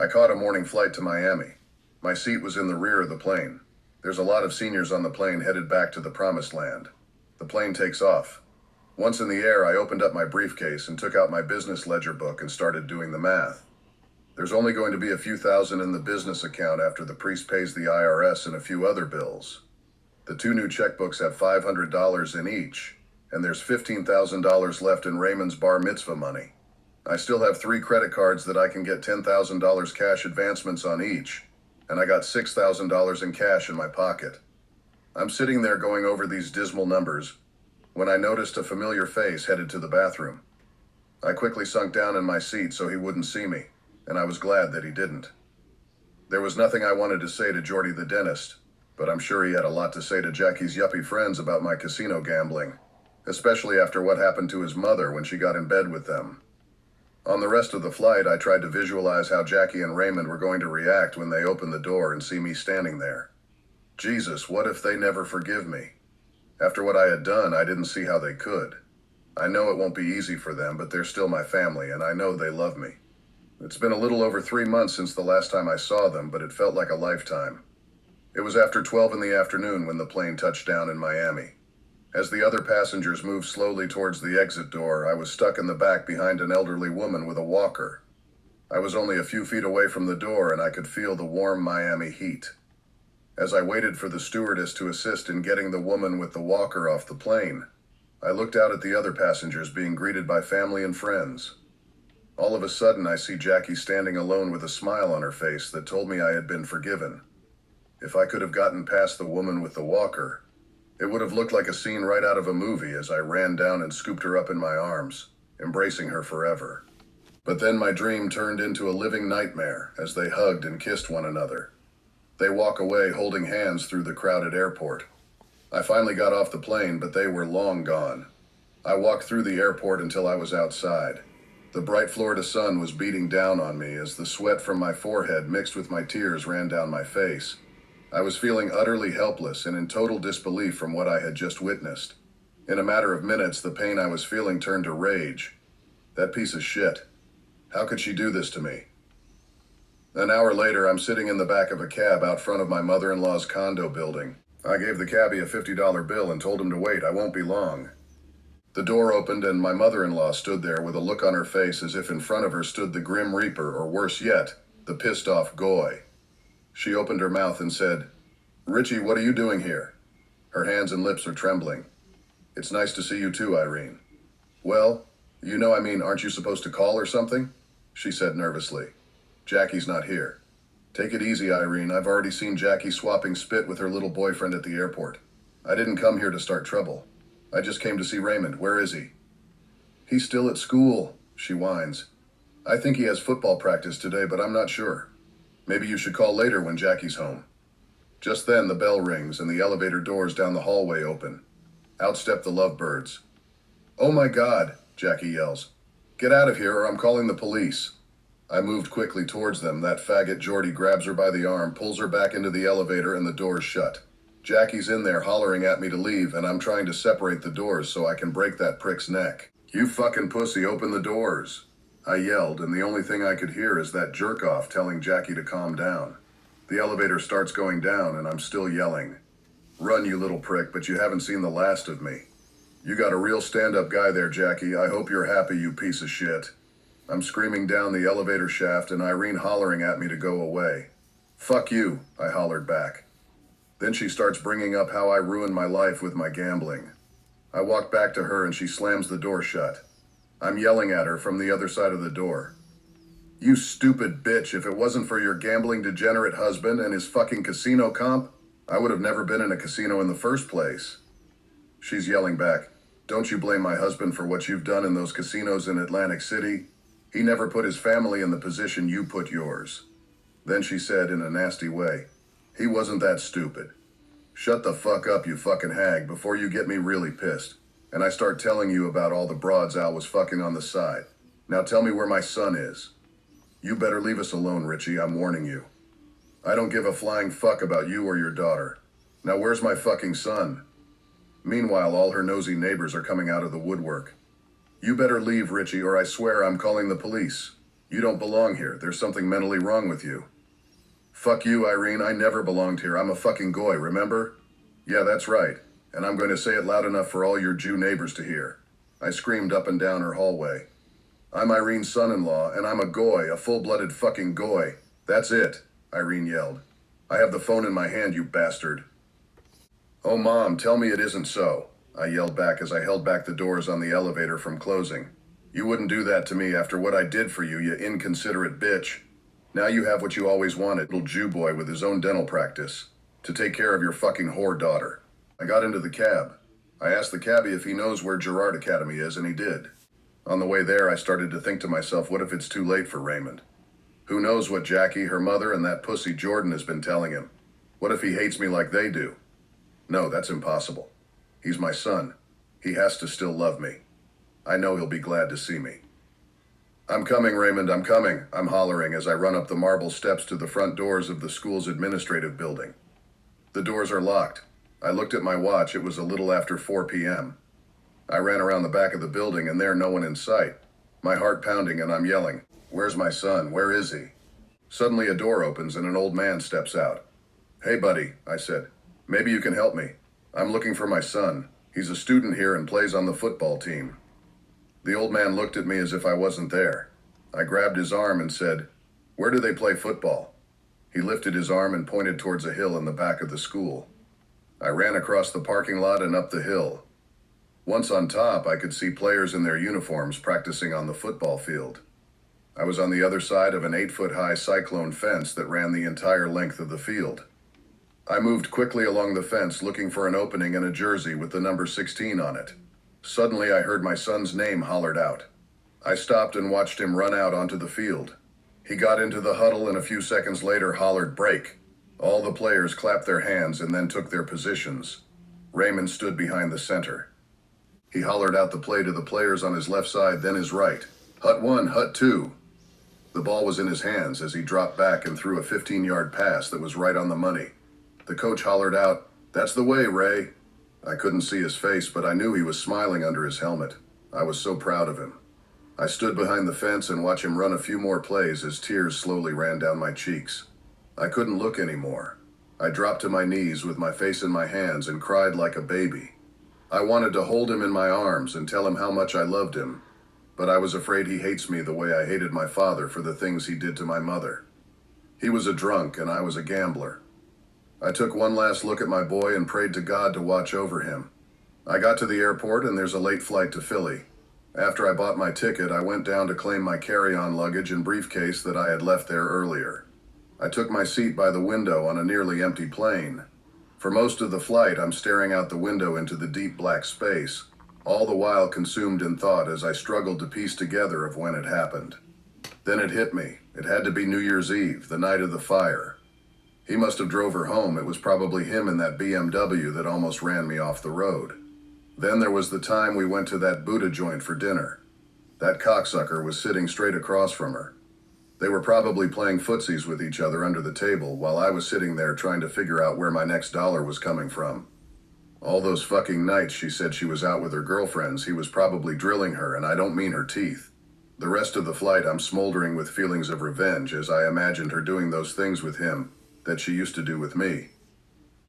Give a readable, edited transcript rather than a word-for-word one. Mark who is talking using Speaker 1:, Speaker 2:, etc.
Speaker 1: I caught a morning flight to Miami. My seat was in the rear of the plane. There's a lot of seniors on the plane headed back to the promised land. The plane takes off. Once in the air, I opened up my briefcase and took out my business ledger book and started doing the math. There's only going to be a few thousand in the business account after the priest pays the IRS and a few other bills. The two new checkbooks have $500 in each, and there's $15,000 left in Raymond's bar mitzvah money. I still have 3 credit cards that I can get $10,000 cash advancements on each, and I got $6,000 in cash in my pocket. I'm sitting there going over these dismal numbers when I noticed a familiar face headed to the bathroom. I quickly sunk down in my seat so he wouldn't see me, and I was glad that he didn't. There was nothing I wanted to say to Jordy the dentist, but I'm sure he had a lot to say to Jackie's yuppie friends about my casino gambling, especially after what happened to his mother when she got in bed with them. On the rest of the flight, I tried to visualize how Jackie and Raymond were going to react when they opened the door and see me standing there. Jesus, what if they never forgive me? After what I had done, I didn't see how they could. I know it won't be easy for them, but they're still my family, and I know they love me. It's been a little over 3 months since the last time I saw them, but it felt like a lifetime. It was after 12 in the afternoon when the plane touched down in Miami. As the other passengers moved slowly towards the exit door, I was stuck in the back behind an elderly woman with a walker. I was only a few feet away from the door, and I could feel the warm Miami heat. As I waited for the stewardess to assist in getting the woman with the walker off the plane, I looked out at the other passengers being greeted by family and friends. All of a sudden, I see Jackie standing alone with a smile on her face that told me I had been forgiven. If I could have gotten past the woman with the walker, it would have looked like a scene right out of a movie as I ran down and scooped her up in my arms, embracing her forever. But then my dream turned into a living nightmare as they hugged and kissed one another. They walk away holding hands through the crowded airport. I finally got off the plane, but they were long gone. I walked through the airport until I was outside. The bright Florida sun was beating down on me as the sweat from my forehead mixed with my tears ran down my face. I was feeling utterly helpless and in total disbelief from what I had just witnessed. In a matter of minutes, the pain I was feeling turned to rage. That piece of shit. How could she do this to me? An hour later, I'm sitting in the back of a cab out front of my mother-in-law's condo building. I gave the cabbie a $50 bill and told him to wait. I won't be long. The door opened and my mother-in-law stood there with a look on her face as if in front of her stood the Grim Reaper, or worse yet, the pissed-off Goy. She opened her mouth and said, "Richie, what are you doing here?" Her hands and lips are trembling. "It's nice to see you too, Irene." "Well, aren't you supposed to call or something?" she said nervously. "Jackie's not here." "Take it easy, Irene. I've already seen Jackie swapping spit with her little boyfriend at the airport. I didn't come here to start trouble. I just came to see Raymond. Where is he?" "He's still at school," she whines. "I think he has football practice today, but I'm not sure. Maybe you should call later when Jackie's home." Just then the bell rings and the elevator doors down the hallway open. Out step the lovebirds. "Oh my God," Jackie yells. "Get out of here or I'm calling the police." I moved quickly towards them. That faggot Jordy grabs her by the arm, pulls her back into the elevator, and the doors shut. Jackie's in there hollering at me to leave, and I'm trying to separate the doors so I can break that prick's neck. "You fucking pussy, open the doors," I yelled, and the only thing I could hear is that jerk-off telling Jackie to calm down. The elevator starts going down, and I'm still yelling. "Run, you little prick, but you haven't seen the last of me. You got a real stand-up guy there, Jackie. I hope you're happy, you piece of shit." I'm screaming down the elevator shaft and Irene hollering at me to go away. "Fuck you," I hollered back. Then she starts bringing up how I ruined my life with my gambling. I walk back to her and she slams the door shut. I'm yelling at her from the other side of the door. "You stupid bitch, if it wasn't for your gambling degenerate husband and his fucking casino comp, I would have never been in a casino in the first place." She's yelling back, "Don't you blame my husband for what you've done in those casinos in Atlantic City? He never put his family in the position you put yours." Then she said in a nasty way, "He wasn't that stupid." Shut the fuck up, you fucking hag, before you get me really pissed. And I start telling you about all the broads Al was fucking on the side. Now tell me where my son is. You better leave us alone, Richie, I'm warning you. I don't give a flying fuck about you or your daughter. Now where's my fucking son? Meanwhile, all her nosy neighbors are coming out of the woodwork. You better leave, Richie, or I swear I'm calling the police. You don't belong here. There's something mentally wrong with you. Fuck you, Irene. I never belonged here. I'm a fucking goy, remember? Yeah, that's right. And I'm going to say it loud enough for all your Jew neighbors to hear. I screamed up and down her hallway. I'm Irene's son-in-law, and I'm a goy, a full-blooded fucking goy. That's it, Irene yelled. I have the phone in my hand, you bastard. Oh, Mom, tell me it isn't so, I yelled back as I held back the doors on the elevator from closing. You wouldn't do that to me after what I did for you, you inconsiderate bitch. Now you have what you always wanted, little Jew boy with his own dental practice, to take care of your fucking whore daughter. I got into the cab. I asked the cabbie if he knows where Girard Academy is, and he did. On the way there, I started to think to myself, what if it's too late for Raymond? Who knows what Jackie, her mother, and that pussy Jordan has been telling him? What if he hates me like they do? No, that's impossible. He's my son. He has to still love me. I know he'll be glad to see me. I'm coming, Raymond, I'm coming, I'm hollering as I run up the marble steps to the front doors of the school's administrative building. The doors are locked. I looked at my watch. It was a little after 4 p.m. I ran around the back of the building and there no one in sight. My heart pounding and I'm yelling, "Where's my son? Where is he?" Suddenly a door opens and an old man steps out. "Hey buddy," I said. "Maybe you can help me. I'm looking for my son. He's a student here and plays on the football team." The old man looked at me as if I wasn't there. I grabbed his arm and said, "Where do they play football?" He lifted his arm and pointed towards a hill in the back of the school. I ran across the parking lot and up the hill. Once on top, I could see players in their uniforms practicing on the football field. I was on the other side of an 8-foot-high cyclone fence that ran the entire length of the field. I moved quickly along the fence looking for an opening in a jersey with the number 16 on it. Suddenly, I heard my son's name hollered out. I stopped and watched him run out onto the field. He got into the huddle and a few seconds later hollered, "Break." All the players clapped their hands and then took their positions. Raymond stood behind the center. He hollered out the play to the players on his left side, then his right. "Hut 1, hut 2. The ball was in his hands as he dropped back and threw a 15-yard pass that was right on the money. The coach hollered out, "That's the way, Ray." I couldn't see his face, but I knew he was smiling under his helmet. I was so proud of him. I stood behind the fence and watched him run a few more plays as tears slowly ran down my cheeks. I couldn't look anymore. I dropped to my knees with my face in my hands and cried like a baby. I wanted to hold him in my arms and tell him how much I loved him, but I was afraid he hates me the way I hated my father for the things he did to my mother. He was a drunk and I was a gambler. I took one last look at my boy and prayed to God to watch over him. I got to the airport and there's a late flight to Philly. After I bought my ticket, I went down to claim my carry-on luggage and briefcase that I had left there earlier. I took my seat by the window on a nearly empty plane. For most of the flight, I'm staring out the window into the deep black space, all the while consumed in thought as I struggled to piece together of when it happened. Then it hit me. It had to be New Year's Eve, the night of the fire. He must have drove her home. It was probably him in that BMW that almost ran me off the road. Then there was the time we went to that Buddha joint for dinner. That cocksucker was sitting straight across from her. They were probably playing footsies with each other under the table while I was sitting there trying to figure out where my next dollar was coming from. All those fucking nights she said she was out with her girlfriends, he was probably drilling her, and I don't mean her teeth. The rest of the flight I'm smoldering with feelings of revenge as I imagined her doing those things with him that she used to do with me.